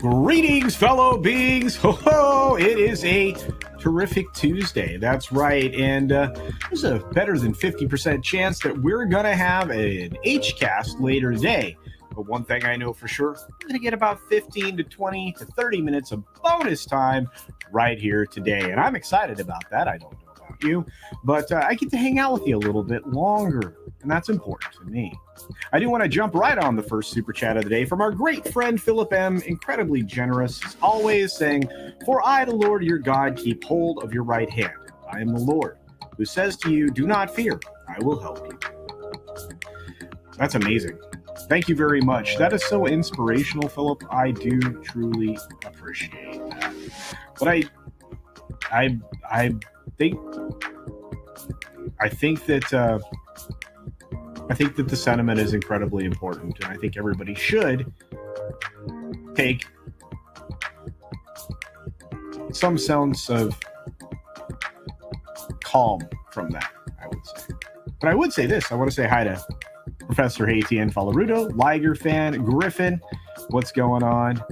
Greetings, fellow beings. Ho ho! It is a terrific Tuesday. That's right. And there's a better than 50% chance that we're going to have an H-cast later today. But one thing I know for sure, we're going to get about 15 to 20 to 30 minutes of bonus time right here today. And I'm excited about that. I don't know about you, but I get to hang out with you a little bit longer. And that's important to me. I do want to jump right on the first super chat of the day from our great friend Philip M. Incredibly generous, as always, saying, "For I, the Lord your God, keep hold of your right hand. I am the Lord, who says to you, do not fear, I will help you." That's amazing. Thank you very much. That is so inspirational, Philip. I do truly appreciate that. But I think that the sentiment is incredibly important, and I think everybody should take some sense of calm from that, I would say. But I would say this. I want to say hi to Professor Haitian Falarudo, Liger fan, Griffin. What's going on?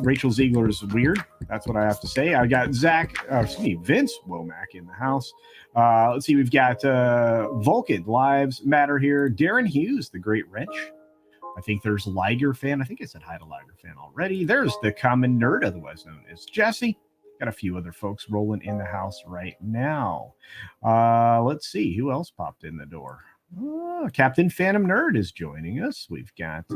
Rachel Ziegler's weird. That's what I have to say. I got Vince Womack in the house. Let's see. We've got Vulcan Lives Matter here. Darren Hughes, the Great Wrench. I think there's Liger fan. I think I said hi to Liger fan already. There's the common nerd, otherwise known as Jesse. Got a few other folks rolling in the house right now. Let's see. Who else popped in the door? Captain Phantom Nerd is joining us. We've got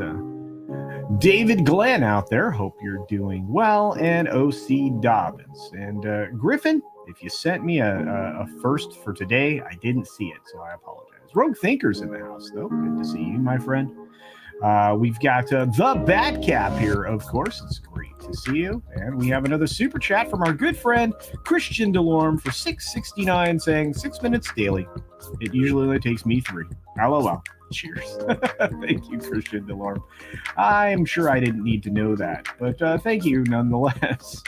David Glenn out there. Hope you're doing well. And O.C. Dobbins. And Griffin, if you sent me a first for today, I didn't see it, so I apologize. Rogue Thinker's in the house, though. Good to see you, my friend. We've got the Bat Cap here, of course. It's great to see you. And we have another super chat from our good friend Christian Delorme for $6.69, saying 6 minutes daily. It usually only takes me 3. LOL. Cheers. Thank you, Christian Delorme. I'm sure I didn't need to know that, but thank you nonetheless.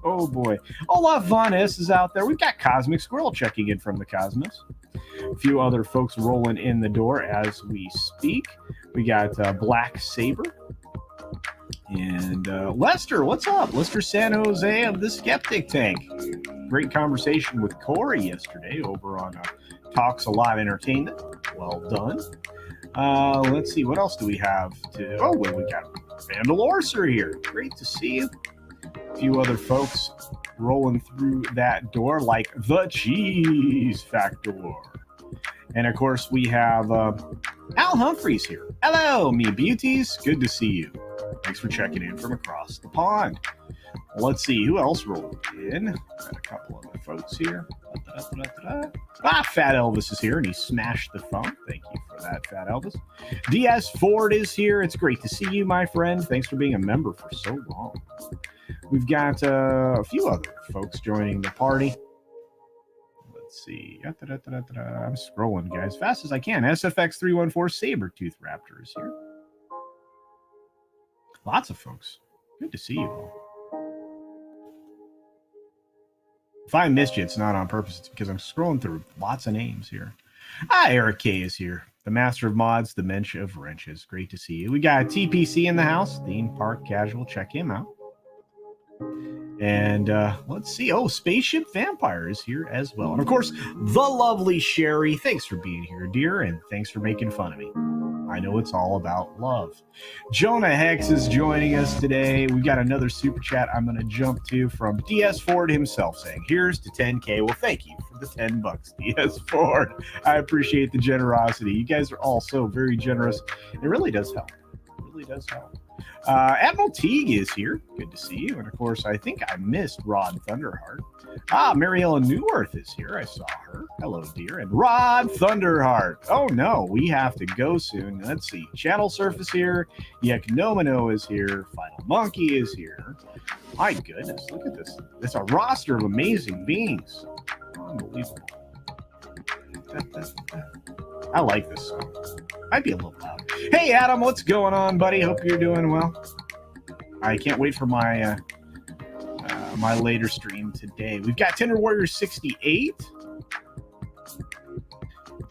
Oh boy. Olaf Von S is out there. We've got Cosmic Squirrel checking in from the Cosmos. A few other folks rolling in the door as we speak. We got Black Saber. And Lester, what's up? Lester San Jose of the Skeptic Tank. Great conversation with Corey yesterday over on Talks A Lot Entertainment. Well done. Let's see, what else do we have to... Oh, well, we got Vandal Orser here. Great to see you. A few other folks rolling through that door like the Cheese Factor. And, of course, we have Al Humphreys here. Hello, me beauties. Good to see you. Thanks for checking in from across the pond. Let's see, who else rolled in? Got a couple other folks here. Fat Elvis is here, and he smashed the phone. Thank you for that, Fat Elvis. DS Ford is here. It's great to see you, my friend. Thanks for being a member for so long. We've got a few other folks joining the party. Let's see. I'm scrolling, guys, fast as I can. SFX314 Sabertooth Raptor is here. Lots of folks. Good to see you all. If I missed you, it's not on purpose. It's because I'm scrolling through lots of names here. Eric K is here. The Master of Mods, Dementia of Wrenches. Great to see you. We got TPC in the house. Theme Park Casual. Check him out. And let's see. Oh, Spaceship Vampire is here as well. And, of course, the lovely Sherry. Thanks for being here, dear, and thanks for making fun of me. I know it's all about love. Jonah Hex is joining us today. We got another super chat I'm going to jump to from DS Ford himself saying, here's to 10K. Well, thank you for the $10, DS Ford. I appreciate the generosity. You guys are all so very generous. It really does help. It really does help. Admiral Teague is here. Good to see you. And, of course, I think I missed Rod Thunderheart. Mariella Newworth is here. I saw her. Hello, dear. And Rod Thunderheart. Oh, no. We have to go soon. Let's see. Channel Surf is here. Yeknomino is here. Final Monkey is here. My goodness. Look at this. It's a roster of amazing beings. Unbelievable. I like this song. Might be a little loud. Hey, Adam, what's going on, buddy? Hope you're doing well. I can't wait for my my later stream today. We've got Tinder Warrior 68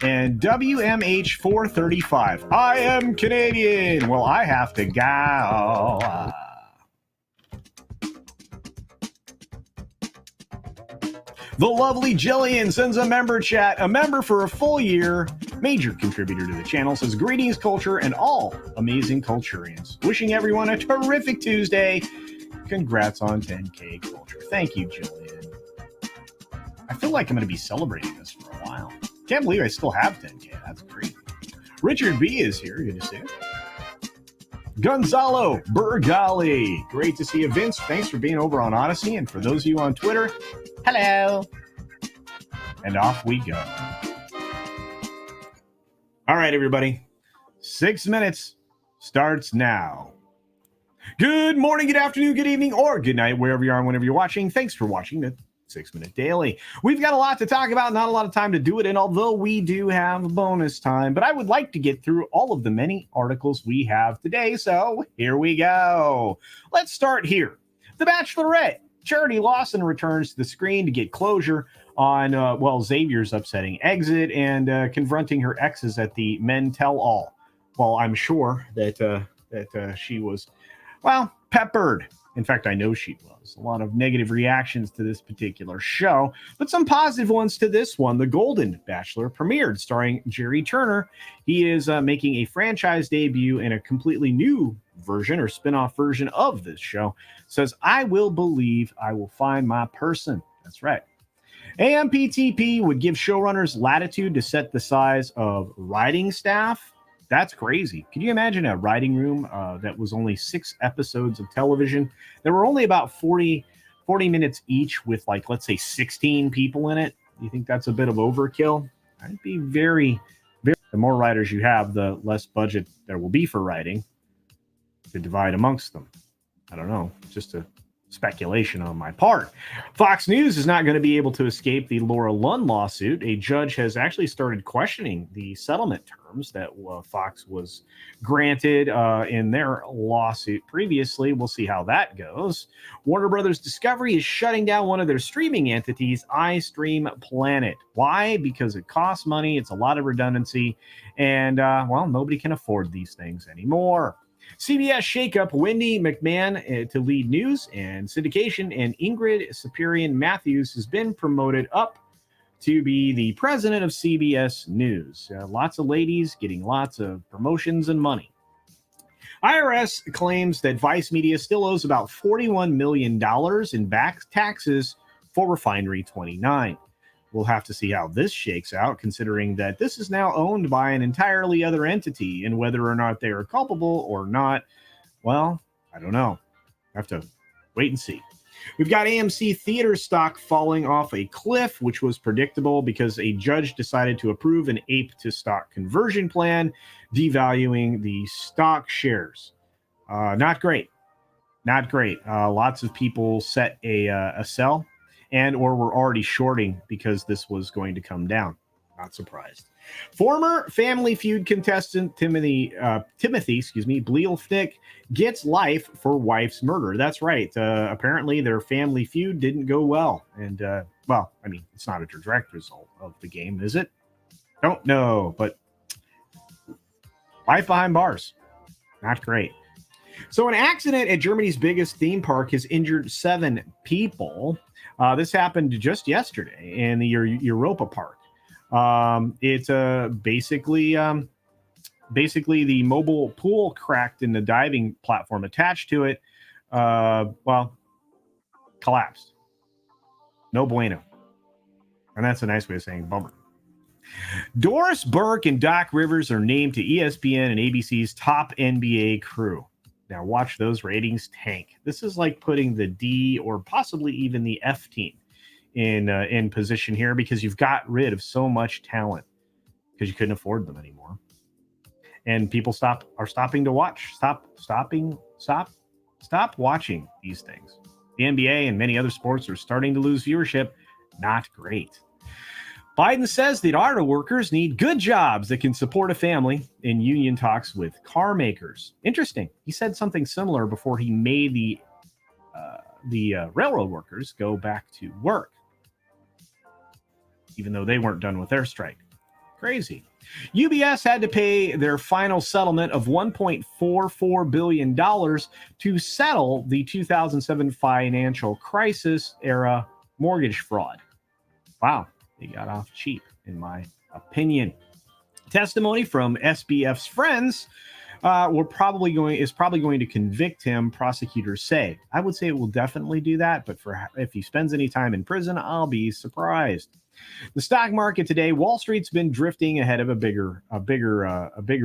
and WMH 435. I am Canadian. Well, I have to go. The lovely Jillian sends a member chat, a member for a full year, major contributor to the channel, says greetings culture and all amazing culturians. Wishing everyone a terrific Tuesday. Congrats on 10K culture. Thank you, Jillian. I feel like I'm going to be celebrating this for a while. Can't believe I still have 10K. That's great. Richard B is here. Good to see you. Gonzalo Bergali. Great to see you. Vince, thanks for being over on Odysee. And for those of you on Twitter, hello. And off we go. All right, everybody. 6 minutes starts now. Good morning, good afternoon, good evening, or good night, wherever you are and whenever you're watching. Thanks for watching the 6 Minute Daily. We've got a lot to talk about, not a lot of time to do it, and although we do have bonus time, but I would like to get through all of the many articles we have today, so here we go. Let's start here. The Bachelorette. Charity Lawson returns to the screen to get closure on, Xavier's upsetting exit and confronting her exes at the Men Tell All. Well, I'm sure that she was, peppered. In fact, I know she was. A lot of negative reactions to this particular show, but some positive ones to this one. The Golden Bachelor premiered, starring Jerry Turner. He is making a franchise debut in a completely new version or spin-off version of this show. Says, I will believe I will find my person. That's right. AMPTP would give showrunners latitude to set the size of writing staff. That's crazy. Can you imagine a writing room that was only 6 episodes of television? There were only about 40 minutes each with, let's say 16 people in it. You think that's a bit of overkill? I'd be very, the more writers you have, the less budget there will be for writing to divide amongst them. I don't know. Just a speculation on my part. Fox News is not going to be able to escape the Laura Lund lawsuit. A judge has actually started questioning the settlement terms that Fox was granted in their lawsuit previously. We'll see how that goes. Warner Brothers Discovery is shutting down one of their streaming entities, iStreamPlanet. Why? Because it costs money. It's a lot of redundancy. And, nobody can afford these things anymore. CBS shakeup, Wendy McMahon to lead news and syndication, and Ingrid Sapirian Matthews has been promoted up to be the president of CBS News. Lots of ladies getting lots of promotions and money. IRS claims that Vice Media still owes about $41 million in back taxes for Refinery 29. We'll have to see how this shakes out, considering that this is now owned by an entirely other entity, and whether or not they are culpable or not, well, I don't know. I have to wait and see. We've got AMC theater stock falling off a cliff, which was predictable because a judge decided to approve an APE to stock conversion plan, devaluing the stock shares. Not great. Not great. Lots of people set a sell and or were already shorting because this was going to come down. Not surprised. Former Family Feud contestant Timothy Bleelfnick gets life for wife's murder. That's right. Apparently their Family Feud didn't go well. And, it's not a direct result of the game, is it? Don't know, but life behind bars. Not great. So an accident at Germany's biggest theme park has injured 7 people. This happened just yesterday in the Europa Park. It's basically the mobile pool cracked and the diving platform attached to it, collapsed. No bueno. And that's a nice way of saying bummer. Doris, Burke, and Doc Rivers are named to ESPN and ABC's top NBA crew. Now watch those ratings tank. This is like putting the D or possibly even the F team in position here because you've got rid of so much talent because you couldn't afford them anymore. And people are stopping to watch. Stop watching these things. The NBA and many other sports are starting to lose viewership. Not great. Biden says that auto workers need good jobs that can support a family in union talks with car makers. Interesting. He said something similar before he made the railroad workers go back to work, even though they weren't done with their strike. Crazy. UBS had to pay their final settlement of $1.44 billion to settle the 2007 financial crisis era mortgage fraud. Wow, they got off cheap, in my opinion. Testimony from SBF's friends is probably going to convict him, prosecutors say. I would say it will definitely do that, but if he spends any time in prison, I'll be surprised. The stock market today, Wall Street's been drifting ahead of a bigger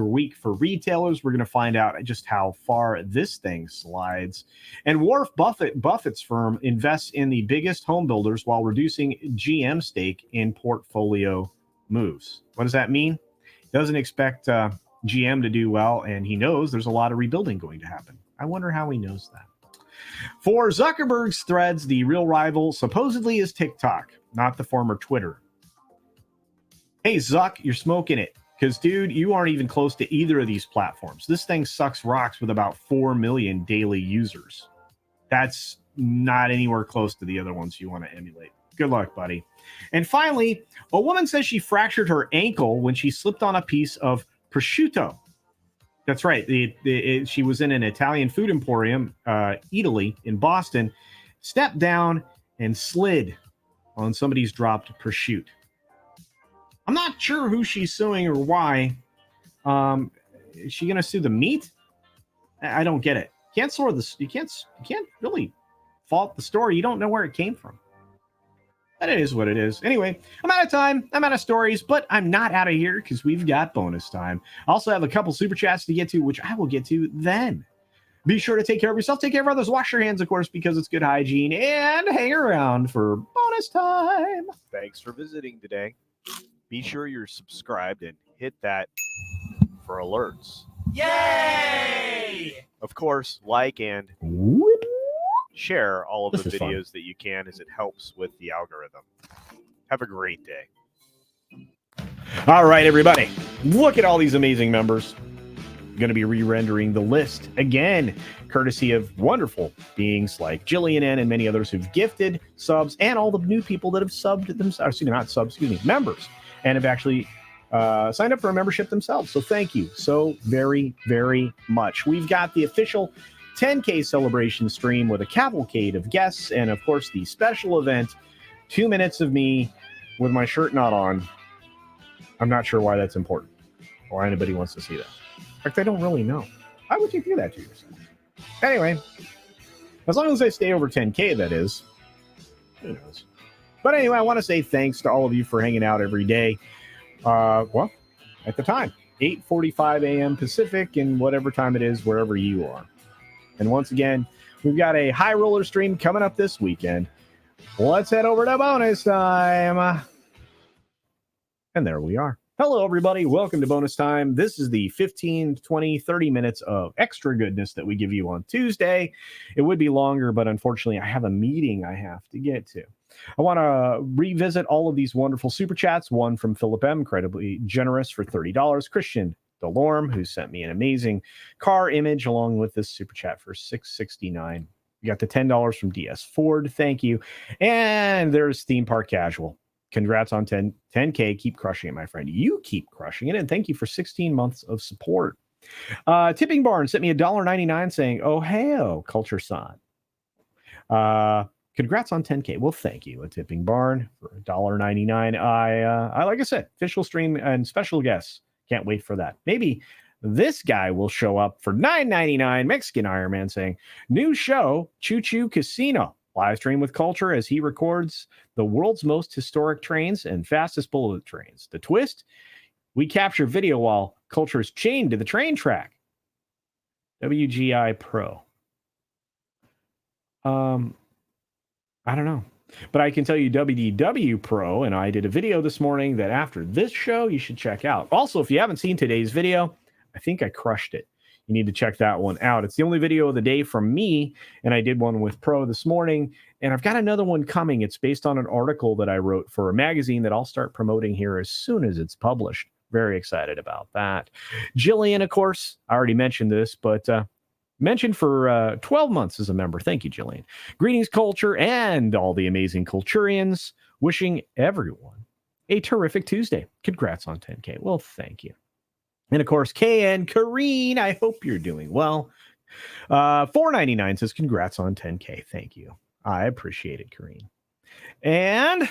week for retailers. We're going to find out just how far this thing slides. And Warren Buffett's firm invests in the biggest home builders while reducing GM stake in portfolio moves. What does that mean? Doesn't expect GM to do well, and he knows there's a lot of rebuilding going to happen. I wonder how he knows that. For Zuckerberg's Threads, the real rival supposedly is TikTok, not the former Twitter. Hey, Zuck, you're smoking it. Because, dude, you aren't even close to either of these platforms. This thing sucks rocks with about 4 million daily users. That's not anywhere close to the other ones you want to emulate. Good luck, buddy. And finally, a woman says she fractured her ankle when she slipped on a piece of prosciutto. That's right. She was in an Italian food emporium, Italy, in Boston, stepped down and slid on somebody's dropped prosciutto. I'm not sure who she's suing or why. Is she going to sue the meat? I don't get it. You can't really fault the story. You don't know where it came from. But it is what it is. Anyway, I'm out of time. I'm out of stories, but I'm not out of here because we've got bonus time. I also have a couple super chats to get to, which I will get to then. Be sure to take care of yourself. Take care of others. Wash your hands, of course, because it's good hygiene. And hang around for bonus time. Thanks for visiting today. Be sure you're subscribed and hit that for alerts. Yay! Of course, like and share all of the videos that you can, as it helps with the algorithm. Have a great day. All right, everybody. Look at all these amazing members. Going to be re-rendering the list again, courtesy of wonderful beings like Jillian N and many others who've gifted subs, and all the new people that have subbed themselves. Members, and have actually signed up for a membership themselves. So thank you so very, very much. We've got the official 10K celebration stream with a cavalcade of guests, and of course the special event, 2 minutes of me with my shirt not on. I'm not sure why that's important, or why anybody wants to see that. In fact, I don't really know. Why would you do that to yourself? Anyway, as long as I stay over 10K, that is. Who knows? But anyway, I want to say thanks to all of you for hanging out every day. Well, at the time, 8:45 a.m. Pacific, and whatever time it is, wherever you are. And once again, we've got a high roller stream coming up this weekend. Let's head over to bonus time. And there we are. Hello, everybody. Welcome to bonus time. This is the 15, 20, 30 minutes of extra goodness that we give you on Tuesday. It would be longer, but unfortunately, I have a meeting I have to get to. I want to revisit all of these wonderful super chats. One from Philip M., incredibly generous for $30. Christian Delorme, who sent me an amazing car image along with this super chat for $6.69. We got the $10 from DS Ford. Thank you. And there's Theme Park Casual. Congrats on 10K. Keep crushing it, my friend. You keep crushing it. And thank you for 16 months of support. Tipping Barn sent me $1.99 saying, oh, hey, Culture Son. Congrats on 10K. Well, thank you, a Tipping Barn, for $1.99. I like I said, official stream and special guests. Can't wait for that. Maybe this guy will show up for $9.99. Mexican Iron Man saying, new show, Choo Choo Casino. Live stream with Culture as he records the world's most historic trains and fastest bullet trains. The twist, we capture video while Culture is chained to the train track. WGI Pro. I don't know. But I can tell you WDW Pro, and I did a video this morning that after this show, you should check out. Also, if you haven't seen today's video, I think I crushed it. You need to check that one out. It's the only video of the day from me, and I did one with Pro this morning, and I've got another one coming. It's based on an article that I wrote for a magazine that I'll start promoting here as soon as it's published. Very excited about that. Jillian, of course, I already mentioned this, but mentioned for 12 months as a member. Thank you, Jillian. Greetings, Culture, and all the amazing Culturians. Wishing everyone a terrific Tuesday. Congrats on 10K. Well, thank you. And of course, KN Kareen, I hope you're doing well. $4.99 says congrats on 10K. Thank you. I appreciate it, Kareen. And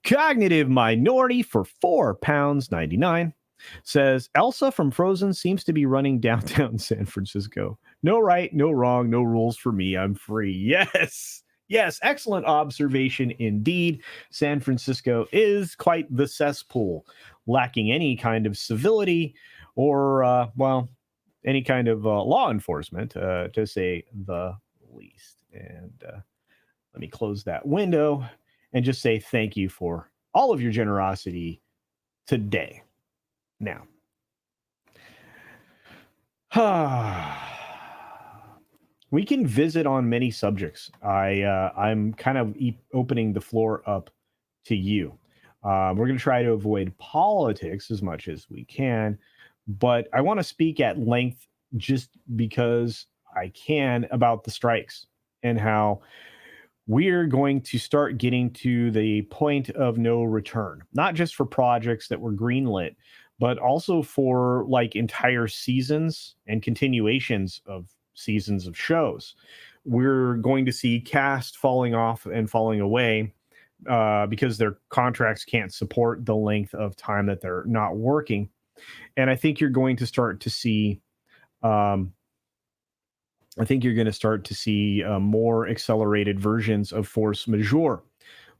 Cognitive Minority for £4.99 says Elsa from Frozen seems to be running downtown San Francisco. No right, no wrong, no rules for me. I'm free. Yes. Yes, excellent observation indeed. San Francisco is quite the cesspool, lacking any kind of civility or, any kind of law enforcement, to say the least. And let me close that window and just say thank you for all of your generosity today. Now, we can visit on many subjects. I'm kind of opening the floor up to you. We're going to try to avoid politics as much as we can, but I want to speak at length just because I can about the strikes and how we're going to start getting to the point of no return, not just for projects that were greenlit, but also for like entire seasons and continuations of seasons of shows. We're going to see cast falling off and falling away because their contracts can't support the length of time that they're not working. And I think you're going to start to see more accelerated versions of force majeure,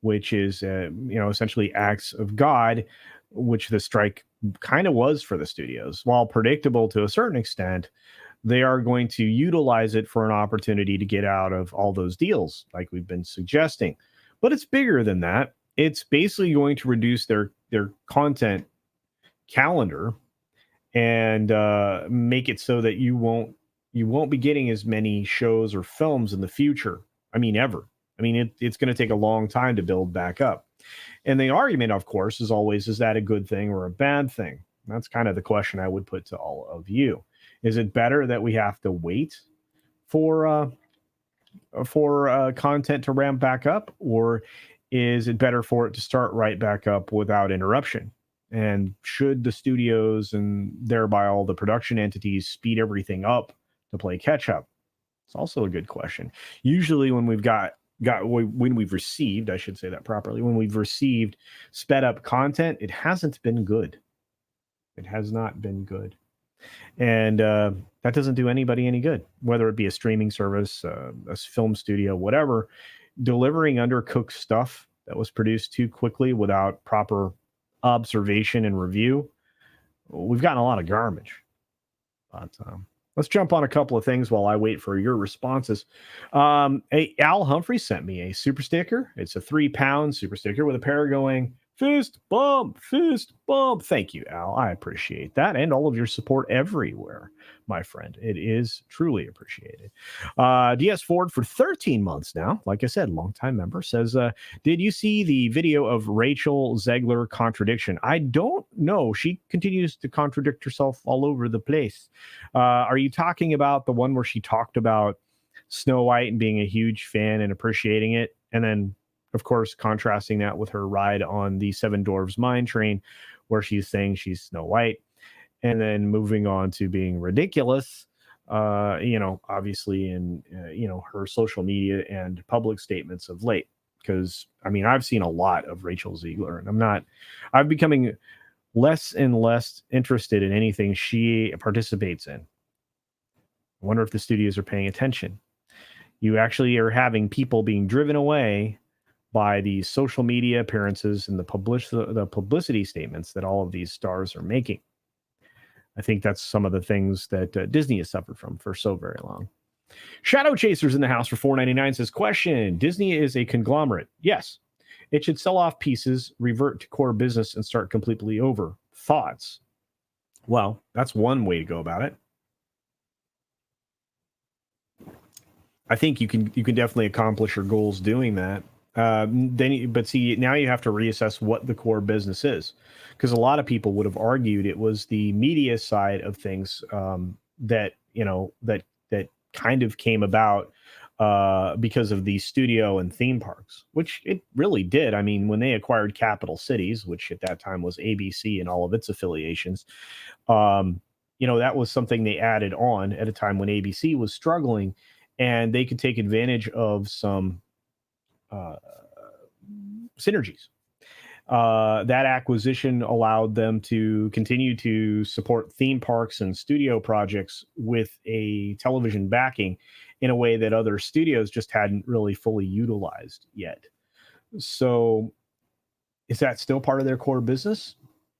which is, essentially acts of God, which the strike kind of was for the studios. While predictable to a certain extent, they are going to utilize it for an opportunity to get out of all those deals, like we've been suggesting. But it's bigger than that. It's basically going to reduce their content calendar and make it so that you won't be getting as many shows or films in the future. I mean, ever. I mean, it's going to take a long time to build back up. And the argument, of course, is always, is that a good thing or a bad thing? That's kind of the question I would put to all of you. Is it better that we have to wait for content to ramp back up, or is it better for it to start right back up without interruption? And should the studios and thereby all the production entities speed everything up to play catch up? It's also a good question. Usually when we've when we've received, I should say that properly, when we've received sped up content, it hasn't been good. It has not been good. And that doesn't do anybody any good, whether it be a streaming service, a film studio, whatever. Delivering undercooked stuff that was produced too quickly without proper observation and review, we've gotten a lot of garbage. But let's jump on a couple of things while I wait for your responses. Al Humphrey sent me a super sticker. It's a £3 super sticker with a pair going fist bump, fist bump. Thank you, Al. I appreciate that. And all of your support everywhere, my friend. It is truly appreciated. DS Ford for 13 months now. Like I said, longtime member, says, did you see the video of Rachel Zegler contradiction? I don't know. She continues to contradict herself all over the place. Are you talking about the one where she talked about Snow White and being a huge fan and appreciating it? And then, of course, contrasting that with her ride on the Seven Dwarfs Mine Train, where she's saying she's Snow White, and then moving on to being ridiculous, obviously in, her social media and public statements of late. Because, I mean, I've seen a lot of Rachel Zegler, and I'm becoming less and less interested in anything she participates in. I wonder if the studios are paying attention. You actually are having people being driven away by the social media appearances and the publicity statements that all of these stars are making. I think that's some of the things that Disney has suffered from for so very long. Shadow Chasers in the house for $4.99 says, question, Disney is a conglomerate. Yes, it should sell off pieces, revert to core business, and start completely over. Thoughts? Well, that's one way to go about it. I think you can definitely accomplish your goals doing that. But see, now you have to reassess what the core business is, because a lot of people would have argued it was the media side of things that kind of came about because of the studio and theme parks, which it really did. I mean, when they acquired Capital Cities, which at that time was ABC and all of its affiliations, that was something they added on at a time when ABC was struggling, and they could take advantage of some synergies. that acquisition allowed them to continue to support theme parks and studio projects with a television backing in a way that other studios just hadn't really fully utilized yet. So is that still part of their core business?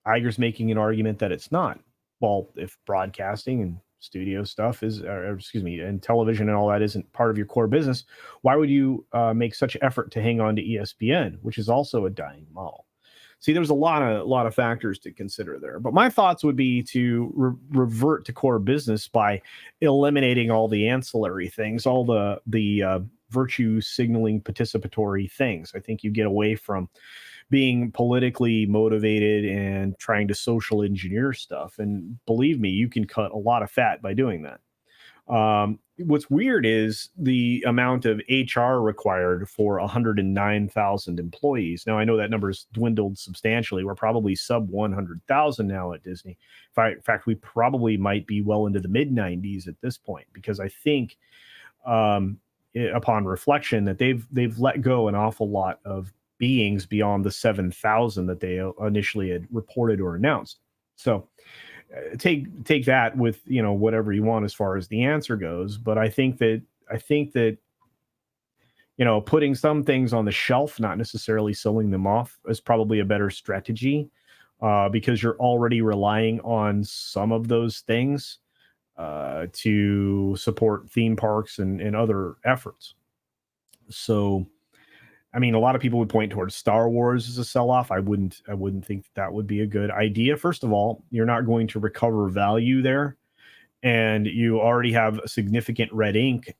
Iger's making an argument that it's not. Well, if broadcasting and studio stuff is, or excuse me, and television and all that isn't part of your core business, why would you make such effort to hang on to ESPN, which is also a dying model? See, there's a lot of factors to consider there. But my thoughts would be to revert to core business by eliminating all the ancillary things, all the virtue signaling participatory things. I think you get away from being politically motivated and trying to social engineer stuff. And believe me, you can cut a lot of fat by doing that. What's weird is the amount of HR required for 109,000 employees. Now, I know that number's dwindled substantially. We're probably sub 100,000 now at Disney. In fact, we probably might be well into the mid 90s at this point, because I think upon reflection that they've let go an awful lot of beings beyond the 7,000 that they initially had reported or announced. So take that with, you know, whatever you want as far as the answer goes. But I think that, you know, putting some things on the shelf, not necessarily selling them off, is probably a better strategy, because you're already relying on some of those things to support theme parks and other efforts. So, I mean, a lot of people would point towards Star Wars as a sell-off. I wouldn't think that would be a good idea. First of all, you're not going to recover value there, and you already have a significant red ink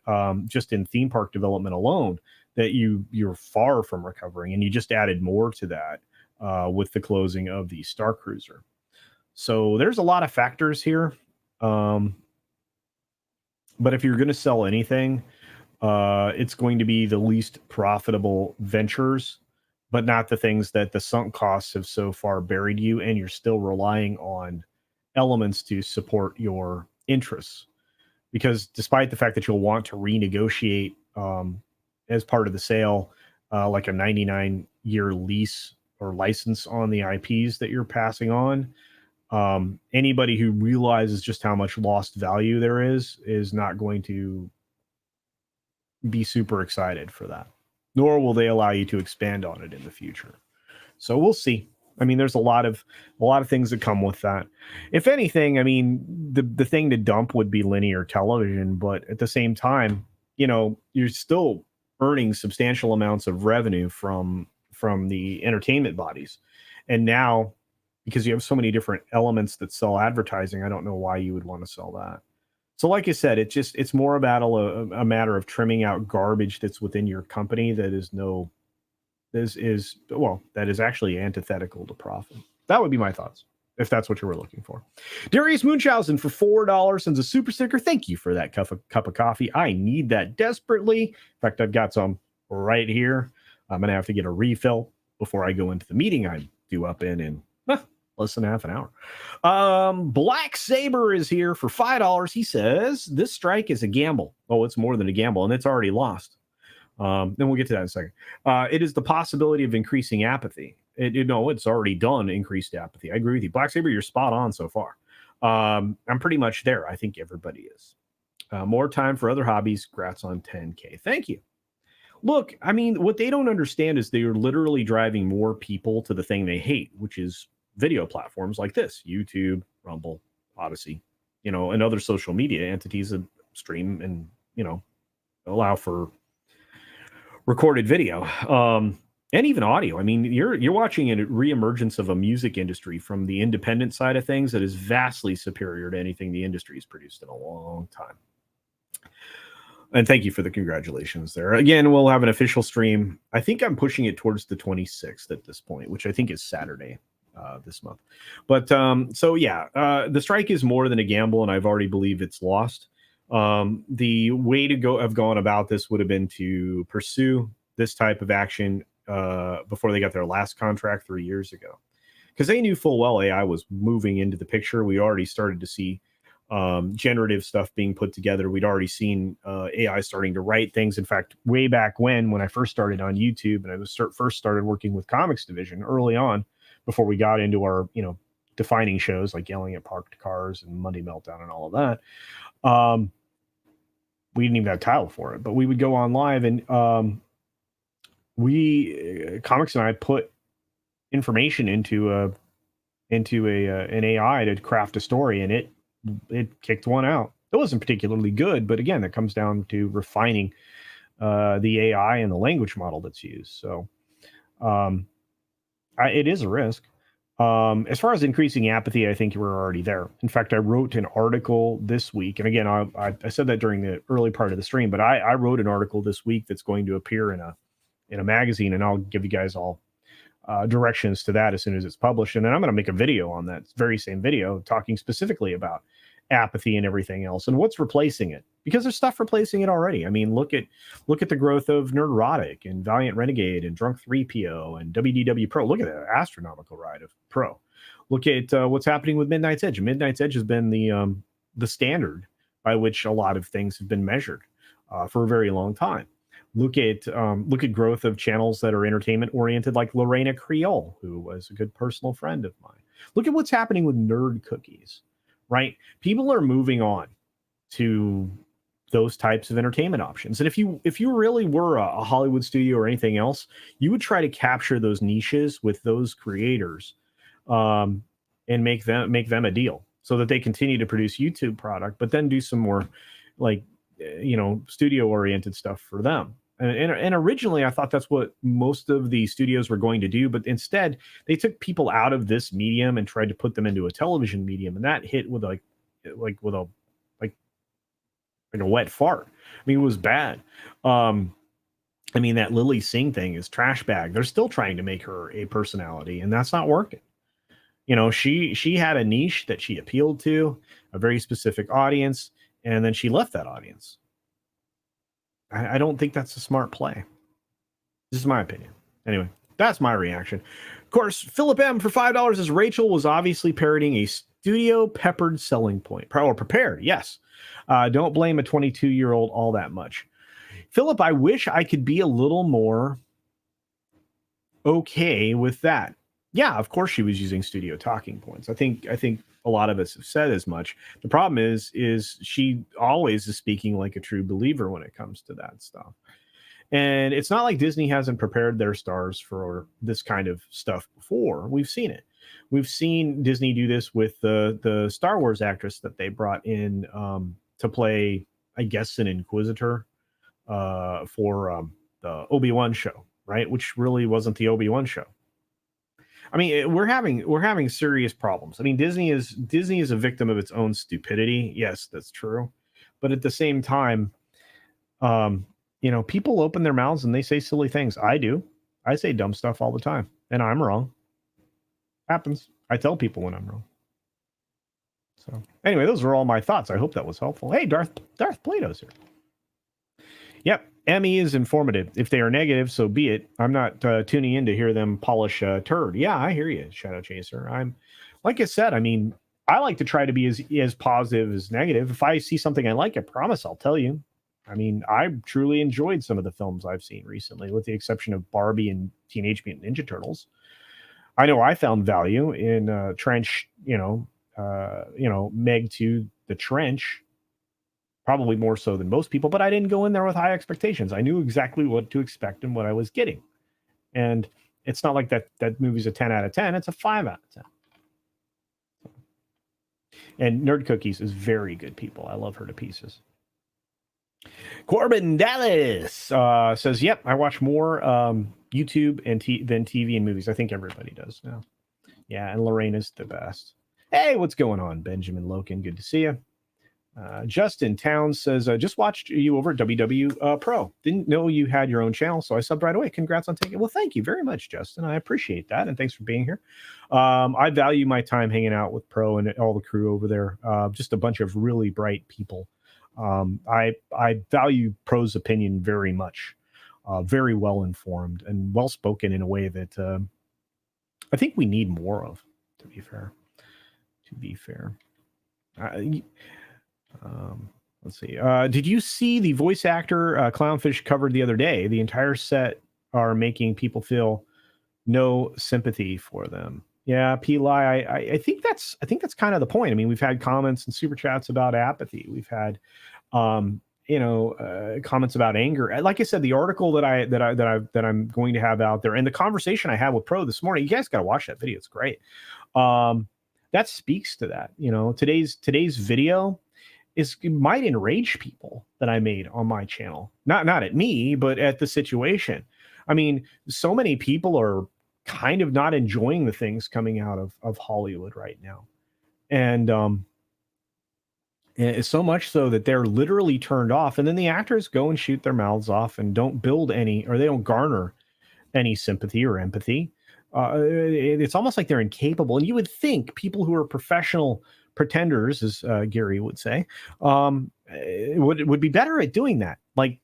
just in theme park development alone that you're far from recovering, and you just added more to that with the closing of the Star Cruiser. So there's a lot of factors here, but if you're going to sell anything, it's going to be the least profitable ventures, but not the things that the sunk costs have so far buried you, and you're still relying on elements to support your interests. Because despite the fact that you'll want to renegotiate as part of the sale, like a 99-year lease or license on the IPs that you're passing on, anybody who realizes just how much lost value there is not going to be super excited for that, nor will they allow you to expand on it in the future. So we'll see. I mean, there's a lot of things that come with that. If anything, I mean, the thing to dump would be linear television, but at the same time, you know, you're still earning substantial amounts of revenue from the entertainment bodies. And now, because you have so many different elements that sell advertising, I don't know why you would want to sell that. So like I said, it's more about a matter of trimming out garbage that's within your company that is actually antithetical to profit. That would be my thoughts, if that's what you were looking for. Darius Munchausen for $4 sends a super sticker. Thank you for that cup of coffee. I need that desperately. In fact, I've got some right here. I'm going to have to get a refill before I go into the meeting I'm due up in less than half an hour. Black Saber is here for $5. He says this strike is a gamble. Oh, it's more than a gamble, and it's already lost. Then we'll get to that in a second. It is the possibility of increasing apathy. It's already done increased apathy. I agree with you. Black Saber, you're spot on so far. I'm pretty much there. I think everybody is. More time for other hobbies. Grats on 10K. Thank you. Look, I mean, what they don't understand is they are literally driving more people to the thing they hate, which is video platforms like this, YouTube, Rumble, Odysee, and other social media entities that stream and, allow for recorded video, and even audio. I mean, you're watching a reemergence of a music industry from the independent side of things that is vastly superior to anything the industry has produced in a long time. And thank you for the congratulations there. Again, we'll have an official stream. I think I'm pushing it towards the 26th at this point, which I think is Saturday this month. But the strike is more than a gamble, and I've already believed it's lost. The way to have gone about this would have been to pursue this type of action before they got their last contract 3 years ago, because they knew full well AI was moving into the picture. We already started to see generative stuff being put together. We'd already seen AI starting to write things. In fact, way back when I first started on YouTube and I was first started working with Comics Division early on, before we got into our, defining shows like Yelling at Parked Cars and Monday Meltdown and all of that. We didn't even have a title for it, but we would go on live and Comics and I put information into an AI to craft a story, and it kicked one out. It wasn't particularly good, but again, that comes down to refining the AI and the language model that's used. So it is a risk. As far as increasing apathy, I think we're already there. In fact, I wrote an article this week, and again, I said that during the early part of the stream, but I wrote an article this week that's going to appear in a magazine, and I'll give you guys all directions to that as soon as it's published. And then I'm going to make a video on that very same video talking specifically about apathy and everything else and what's replacing it, because there's stuff replacing it already. I mean, look at the growth of Nerdrotic and Valiant Renegade and Drunk 3PO and WDW Pro. Look at the astronomical ride of Pro. Look at what's happening with Midnight's Edge. Midnight's Edge has been the standard by which a lot of things have been measured for a very long time. Look at growth of channels that are entertainment oriented, like Lorena Creole, who was a good personal friend of mine. Look at what's happening with Nerd Cookies, right? People are moving on to those types of entertainment options. And if you really were a Hollywood studio or anything else, you would try to capture those niches with those creators and make them a deal so that they continue to produce YouTube product, but then do some more studio oriented stuff for them. And originally I thought that's what most of the studios were going to do, but instead they took people out of this medium and tried to put them into a television medium, and that hit with a wet fart. I mean, it was bad. That Lily Singh thing is trash bag. They're still trying to make her a personality, and that's not working. She had a niche that she appealed to, a very specific audience, and then she left that audience. I don't think that's a smart play. This is my opinion. Anyway, that's my reaction. Of course, Philip M. for $5 says Rachel was obviously parroting a studio peppered selling point. Or prepared, yes. Don't blame a 22-year-old all that much. Philip, I wish I could be a little more okay with that. Yeah, of course she was using studio talking points. I think a lot of us have said as much. The problem is she always is speaking like a true believer when it comes to that stuff. And it's not like Disney hasn't prepared their stars for this kind of stuff before. We've seen it. We've seen Disney do this with the Star Wars actress that they brought in to play, I guess, an Inquisitor for the Obi-Wan show, right? Which really wasn't the Obi-Wan show. I mean, we're having serious problems. I mean, Disney is a victim of its own stupidity. Yes, that's true. But at the same time, people open their mouths and they say silly things. I do. I say dumb stuff all the time, and I'm wrong. Happens. I tell people when I'm wrong. So anyway, those are all my thoughts. I hope that was helpful. Hey, Darth Plato's here. Yep. Emmy is informative. If they are negative, so be it. I'm not tuning in to hear them polish a turd. Yeah, I hear you, Shadow Chaser. I'm, like I said, I mean, I like to try to be as positive as negative. If I see something I like, I promise I'll tell you. I mean, I truly enjoyed some of the films I've seen recently, with the exception of Barbie and Teenage Mutant Ninja Turtles. I know I found value in Trench, Meg 2, The Trench. Probably more so than most people, but I didn't go in there with high expectations. I knew exactly what to expect and what I was getting. And it's not like that movie's a 10 out of 10. It's a 5 out of 10. And Nerd Cookies is very good, people. I love her to pieces. Corbin Dallas says, yep, I watch more YouTube than TV and movies. I think everybody does now. Yeah, and Lorena's the best. Hey, what's going on, Benjamin Loken? Good to see you. Justin Towns says, just watched you over at WW Pro. Didn't know you had your own channel, so I subbed right away. Congrats on taking it. Well, thank you very much, Justin. I appreciate that, and thanks for being here. I value my time hanging out with Pro and all the crew over there. Just a bunch of really bright people. I value Pro's opinion very much. Very well informed and well spoken in a way that I think we need more of, to be fair. Let's see. Did you see the voice actor Clownfish covered the other day? The entire set are making people feel no sympathy for them. Yeah, Peli, I think that's kind of the point. I mean, we've had comments and super chats about apathy. We've had comments about anger. Like I said, the article that I'm going to have out there, and the conversation I had with Pro this morning, you guys got to watch that video. It's great. That speaks to that. Today's video might enrage people that I made on my channel. Not at me, but at the situation. I mean, so many people are kind of not enjoying the things coming out of Hollywood right now. And so much so that they're literally turned off. And then the actors go and shoot their mouths off and don't build any, or they don't garner any sympathy or empathy. It's almost like they're incapable. And you would think people who are professional pretenders, as Gary would say, would be better at doing that. Like,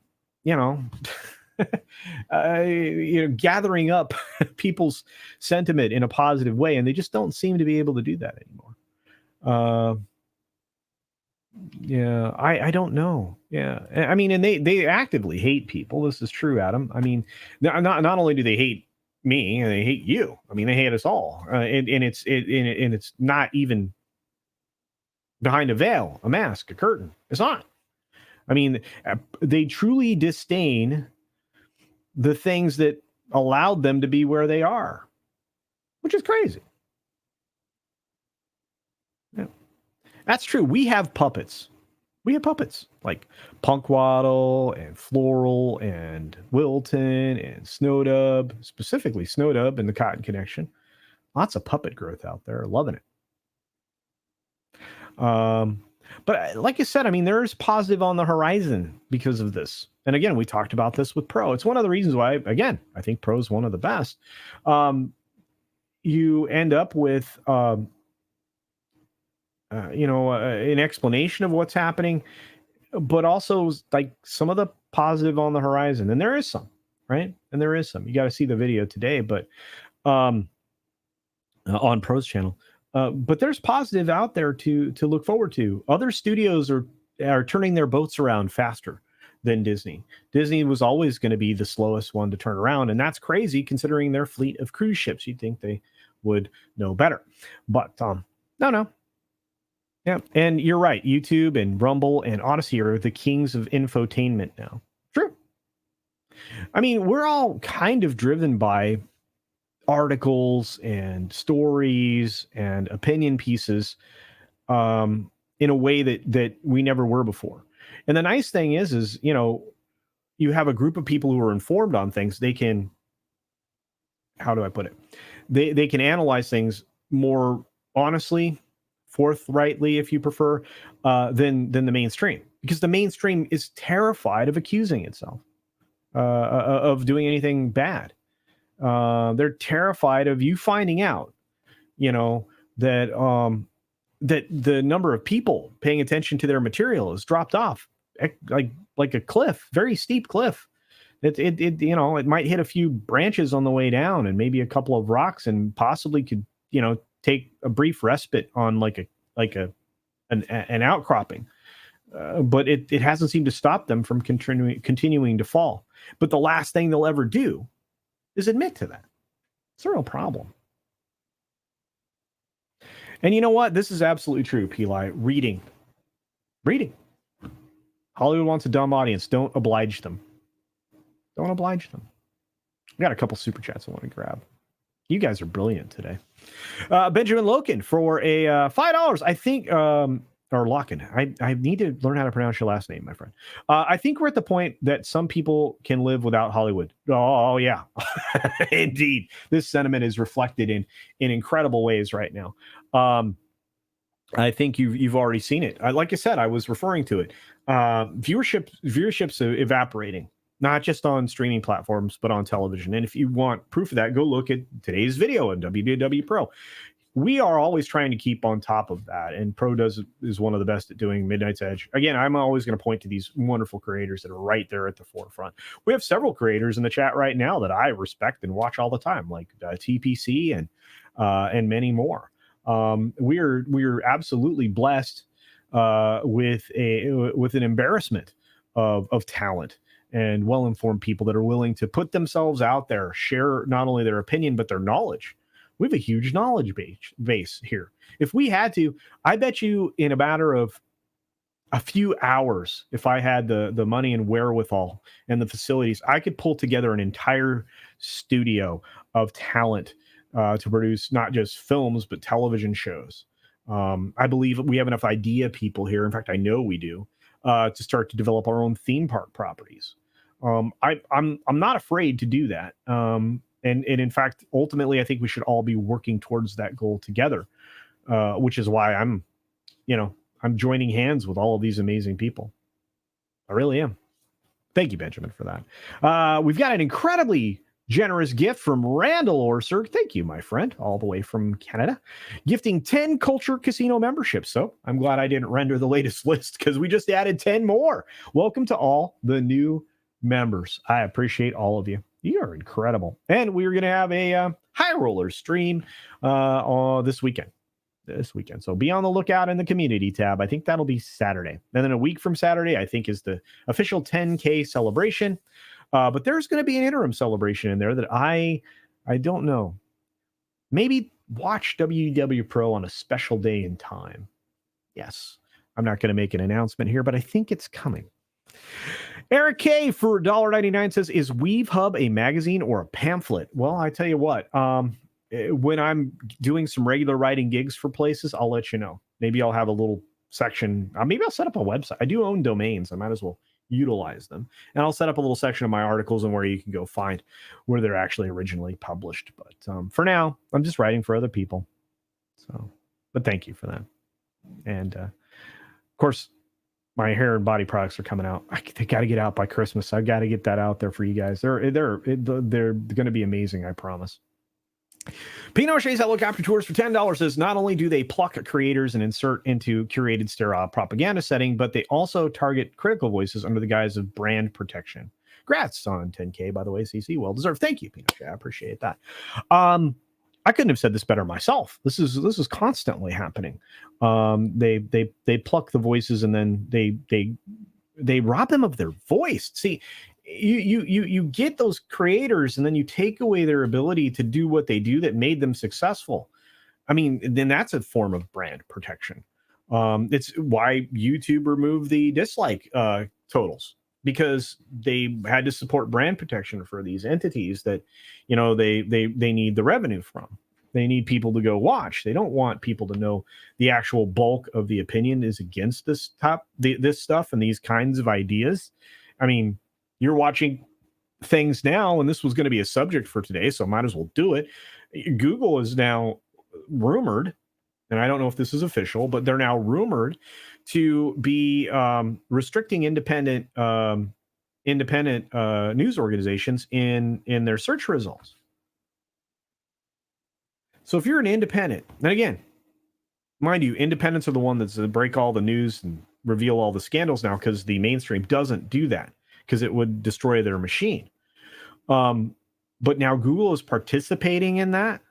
gathering up people's sentiment in a positive way, and they just don't seem to be able to do that anymore. Yeah, I don't know. Yeah, I mean, and they actively hate people. This is true, Adam. I mean, not only do they hate me, and they hate you. I mean, they hate us all, and it's not even behind a veil, a mask, a curtain. It's not. I mean, they truly disdain the things that allowed them to be where they are, which is crazy. Yeah. That's true. We have puppets. Like Punkwaddle and Floral and Wilton and Snowdub, specifically Snowdub and the Cotton Connection. Lots of puppet growth out there. Loving it. But like I said, I mean, there's positive on the horizon because of this. And again, we talked about this with Pro. It's one of the reasons why, again, I think Pro is one of the best. You end up with, an explanation of what's happening, but also like some of the positive on the horizon. And there is some, right? And there is some. You got to see the video today, but on Pro's channel. But there's positive out there to look forward to. Other studios are turning their boats around faster than Disney. Disney was always going to be the slowest one to turn around, and that's crazy considering their fleet of cruise ships. You'd think they would know better, but no. Yeah, and you're right. YouTube and Rumble and Odysee are the kings of infotainment now. True. I mean, we're all kind of driven by articles and stories and opinion pieces in a way that we never were before. And the nice thing is you have a group of people who are informed on things. They can, how do I put it? They can analyze things more honestly, forthrightly, if you prefer, than the mainstream, because the mainstream is terrified of accusing itself of doing anything bad. They're terrified of you finding out, that the number of people paying attention to their material has dropped off like a cliff, very steep cliff. It might hit a few branches on the way down and maybe a couple of rocks, and possibly could, take a brief respite on an outcropping. But it hasn't seemed to stop them from continuing to fall. But the last thing they'll ever do is admit to that. It's a real problem. And you know what? This is absolutely true, Peli. Reading. Hollywood wants a dumb audience. Don't oblige them. I got a couple super chats I want to grab. You guys are brilliant today. Benjamin Loken for a $5. I think, or Locken. I need to learn how to pronounce your last name, my friend. I think we're at the point that some people can live without Hollywood. Oh yeah, indeed. This sentiment is reflected in incredible ways right now. I think you've already seen it. Like I said, I was referring to it. Viewership's evaporating. Not just on streaming platforms, but on television. And if you want proof of that, go look at today's video on WDW Pro. We are always trying to keep on top of that. And Pro is one of the best at doing Midnight's Edge. Again, I'm always going to point to these wonderful creators that are right there at the forefront. We have several creators in the chat right now that I respect and watch all the time, like TPC and many more. We're absolutely blessed with an embarrassment of talent and well-informed people that are willing to put themselves out there, share not only their opinion but their knowledge. We have a huge knowledge base here. If we had to, I bet you in a matter of a few hours, if I had the money and wherewithal and the facilities, I could pull together an entire studio of talent to produce not just films but television shows. I believe we have enough idea people here. In fact, I know we do to start to develop our own theme park properties. I'm not afraid to do that. And in fact, ultimately, I think we should all be working towards that goal together, which is why I'm joining hands with all of these amazing people. I really am. Thank you, Benjamin, for that. We've got an incredibly generous gift from Randall Orser. Thank you, my friend, all the way from Canada, gifting 10 Culture Casino memberships. So I'm glad I didn't render the latest list because we just added 10 more. Welcome to all the new members. I appreciate all of you. You are incredible. And we're going to have a High Roller stream this weekend. So be on the lookout in the community tab. I think that'll be Saturday. And then a week from Saturday, I think, is the official 10K celebration. But there's going to be an interim celebration in there that I don't know. Maybe watch WW Pro on a special day in time. Yes. I'm not going to make an announcement here, but I think it's coming. Eric K for $1.99 says, is Weave Hub a magazine or a pamphlet? Well, I tell you what, when I'm doing some regular writing gigs for places, I'll let you know. Maybe I'll have a little section. Maybe I'll set up a website. I do own domains. I might as well utilize them. And I'll set up a little section of my articles and where you can go find where they're actually originally published. But for now, I'm just writing for other people. So, but thank you for that. And of course, my hair and body products are coming out. They got to get out by Christmas. I've got to get that out there for you guys. They're going to be amazing, I promise. Pinochet's helicopter tours for $10 says not only do they pluck creators and insert into curated sterile propaganda setting, but they also target critical voices under the guise of brand protection. Congrats on 10K, by the way, CC. Well deserved. Thank you, Pinochet. I appreciate that. I couldn't have said this better myself. This is constantly happening. They pluck the voices and then they rob them of their voice. See, you get those creators and then you take away their ability to do what they do that made them successful. I mean, then that's a form of brand protection. It's why YouTube removed the dislike totals, because they had to support brand protection for these entities that, they need the revenue from. They need people to go watch. They don't want people to know the actual bulk of the opinion is against this stuff and these kinds of ideas. I mean, you're watching things now, and this was going to be a subject for today, so I might as well do it. Google is now rumored, and I don't know if this is official, but they're now rumored to be restricting independent news organizations in their search results. So if you're an independent, and again, mind you, independents are the one that's break all the news and reveal all the scandals now, because the mainstream doesn't do that, because it would destroy their machine. But now Google is participating in that.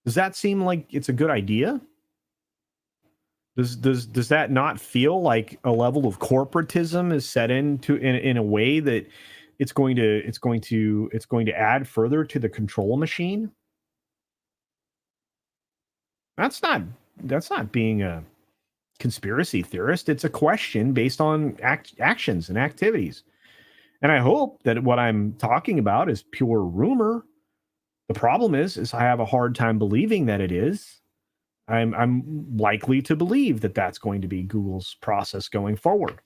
Does that seem like it's a good idea? Does that not feel like a level of corporatism is set in a way that it's going to add further to the control machine? That's not being a conspiracy theorist. It's a question based on actions and activities. And I hope that what I'm talking about is pure rumor. The problem is I have a hard time believing that it is. I'm likely to believe that that's going to be Google's process going forward.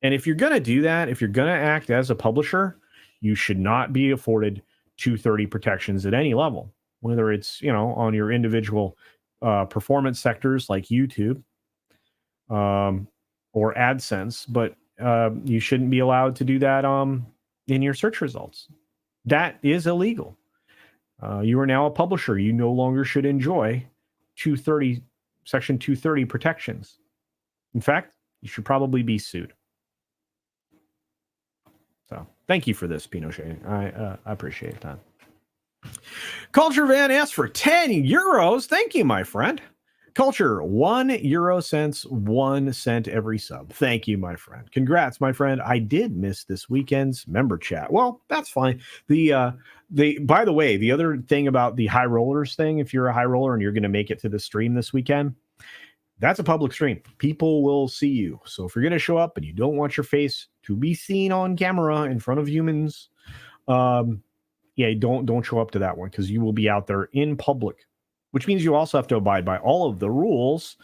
And if you're going to do that, if you're going to act as a publisher, you should not be afforded 230 protections at any level, whether it's, on your individual performance sectors like YouTube or AdSense, but you shouldn't be allowed to do that in your search results. That is illegal. You are now a publisher. You no longer should enjoy Section 230 protections. In fact, you should probably be sued. So thank you for this, Pinochet. I appreciate that. Culture Van asks for €10. Thank you, my friend. Culture, 1 euro cents, 1 cent every sub. Thank you, my friend. Congrats, my friend. I did miss this weekend's member chat. Well, that's fine. By the way, the other thing about the high rollers thing, if you're a high roller and you're going to make it to the stream this weekend, that's a public stream. People will see you. So if you're going to show up and you don't want your face to be seen on camera in front of humans, don't show up to that one, because you will be out there in public, which means you also have to abide by all of the rules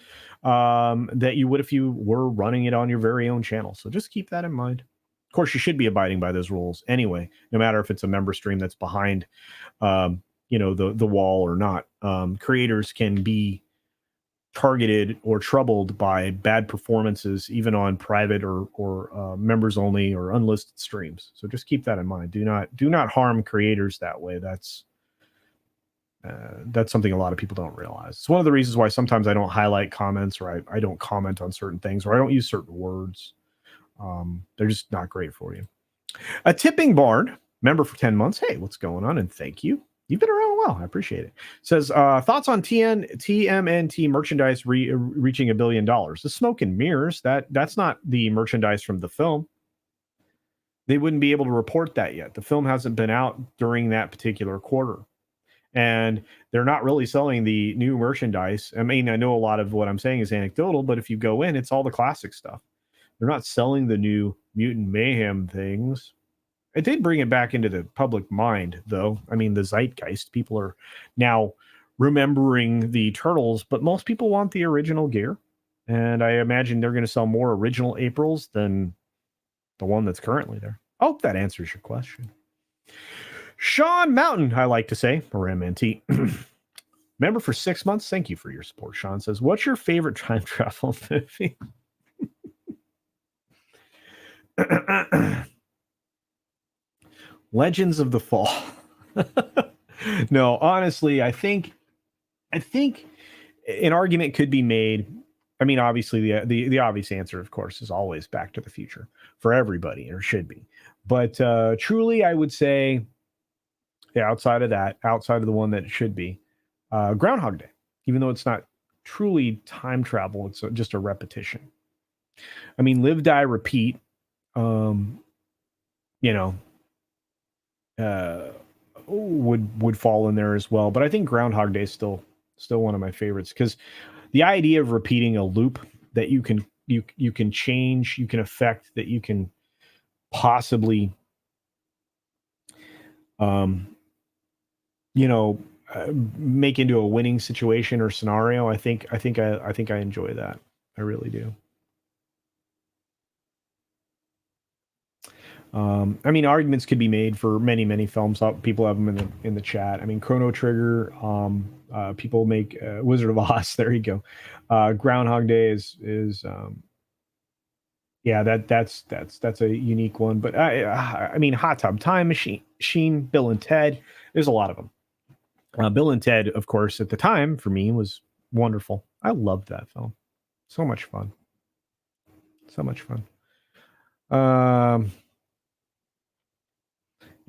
that you would if you were running it on your very own channel. So just keep that in mind. Of course, you should be abiding by those rules anyway, no matter if it's a member stream that's behind, the wall or not. Creators can be targeted or troubled by bad performances, even on private or members only or unlisted streams. So just keep that in mind. Do not harm creators that way. That's something a lot of people don't realize. It's one of the reasons why sometimes I don't highlight comments, or I don't comment on certain things, or I don't use certain words. They're just not great for you. A Tipping Barn, member for 10 months. Hey, what's going on? And thank you. You've been around a while. I appreciate it. Says, thoughts on TMNT merchandise reaching $1 billion. The smoke and mirrors, that's not the merchandise from the film. They wouldn't be able to report that yet. The film hasn't been out during that particular quarter. And they're not really selling the new merchandise. I mean, I know a lot of what I'm saying is anecdotal, but if you go in, it's all the classic stuff. They're not selling the new Mutant Mayhem things. It did bring it back into the public mind, though. I mean, the zeitgeist. People are now remembering the Turtles, but most people want the original gear. And I imagine they're going to sell more original Aprils than the one that's currently there. I hope that answers your question. Sean Mountain, I like to say, or MNT. Member for 6 months. Thank you for your support. Sean says, what's your favorite time travel movie? Legends of the Fall. No, honestly, I think an argument could be made. I mean, obviously, the obvious answer, of course, is always Back to the Future for everybody, or should be. But truly, I would say, outside of the one that it should be, Groundhog Day, even though it's not truly time travel, it's just a repetition. I mean, Live, Die, Repeat, would fall in there as well. But I think Groundhog Day is still one of my favorites, because the idea of repeating a loop that you can change, you can affect, that you can possibly make into a winning situation or scenario. I think I enjoy that. I really do. I mean, arguments could be made for many films. People have them in the chat. I mean, Chrono Trigger. People make Wizard of Oz. There you go. Groundhog Day is that's a unique one. But I mean, Hot Tub Time Machine, Bill and Ted. There's a lot of them. Bill and Ted, of course, at the time for me was wonderful. I loved that film. So much fun.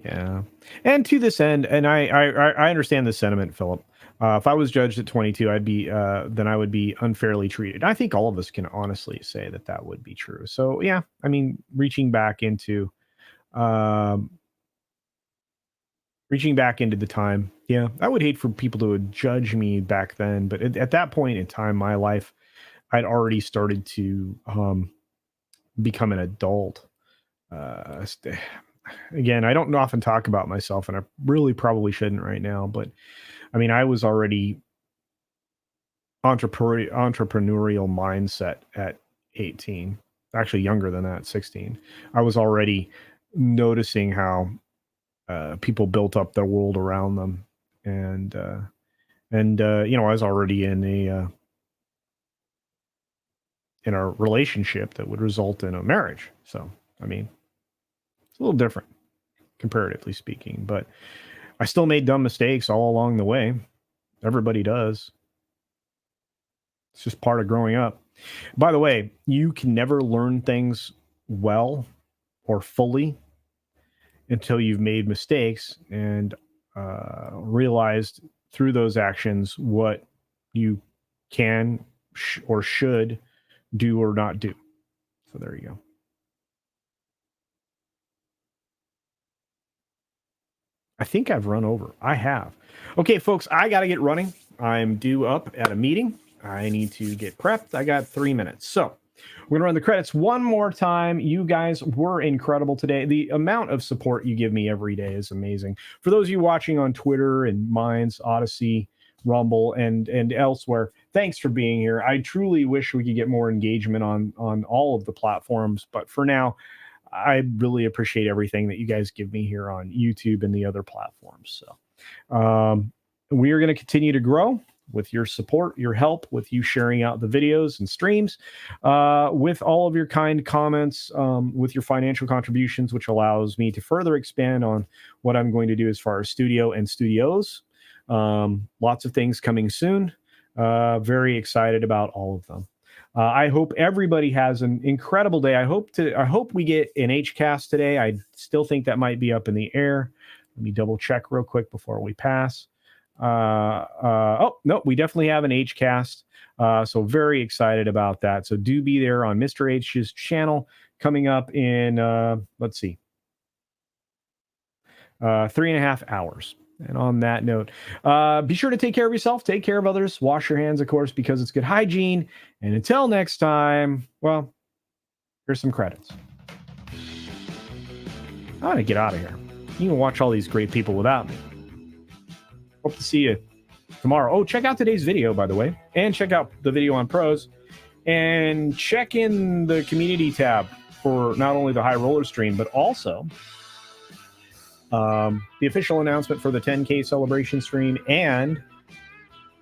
Yeah. And to this end, and I understand the sentiment, Philip. If I was judged at 22, then I would be unfairly treated. I think all of us can honestly say that would be true. So yeah, I mean, reaching back into the time. Yeah, I would hate for people to judge me back then, but at that point in time in my life, I'd already started to become an adult. Again, I don't often talk about myself, and I really probably shouldn't right now, but I mean, I was already entrepreneurial mindset at 18, actually younger than that, 16. I was already noticing how people built up their world around them, and I was already in a relationship that would result in a marriage. So, I mean, it's a little different, comparatively speaking, but I still made dumb mistakes all along the way. Everybody does. It's just part of growing up. By the way, you can never learn things well or fully until you've made mistakes and realized through those actions what you can or should do or not do. So there you go. I think I've run over. I have. Okay, folks, I got to get running. I'm due up at a meeting. I need to get prepped. I got 3 minutes. So we're going to run the credits one more time. You guys were incredible today. The amount of support you give me every day is amazing. For those of you watching on Twitter and Minds, Odysee, Rumble, and elsewhere, thanks for being here. I truly wish we could get more engagement on all of the platforms. But for now, I really appreciate everything that you guys give me here on YouTube and the other platforms. So we are going to continue to grow with your support, your help, with you sharing out the videos and streams, with all of your kind comments, with your financial contributions, which allows me to further expand on what I'm going to do as far as studio and studios. Lots of things coming soon. Very excited about all of them. I hope everybody has an incredible day. I hope we get an HCast today. I still think that might be up in the air. Let me double check real quick before we pass. Oh, no, we definitely have an HCast. So very excited about that. So do be there on Mr. H's channel coming up in, let's see, 3.5 hours. And on that note, be sure to take care of yourself, take care of others, wash your hands, of course, because it's good hygiene. And until next time, well, here's some credits. I'm going to get out of here. You can watch all these great people without me. Hope to see you tomorrow. Oh, check out today's video, by the way, and check out the video on pros, and check in the community tab for not only the high roller stream, but also the official announcement for the 10K celebration stream and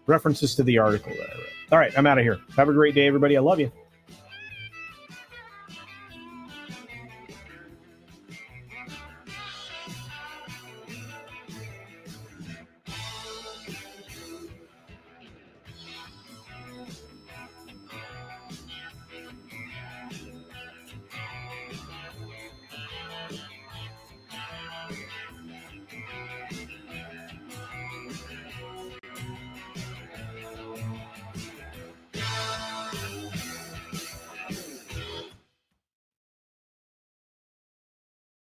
references to the article that I read. All right, I'm out of here. Have a great day, everybody. I love you.